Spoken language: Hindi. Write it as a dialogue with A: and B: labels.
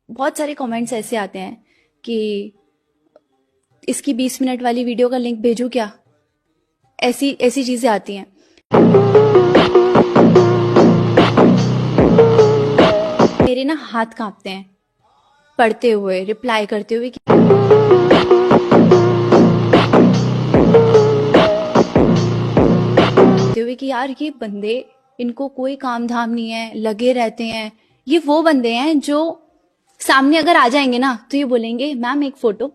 A: बहुत सारे कमेंट्स ऐसे आते हैं कि इसकी 20 मिनट वाली वीडियो का लिंक भेजूं क्या, ऐसी ऐसी चीजें आती हैं। मेरे ना हाथ कांपते हैं पढ़ते हुए, रिप्लाई करते हुए कि यार ये बंदे, इनको कोई काम धाम नहीं है, लगे रहते हैं। ये वो बंदे हैं जो सामने अगर आ जाएंगे ना तो ये बोलेंगे मैम एक फोटो।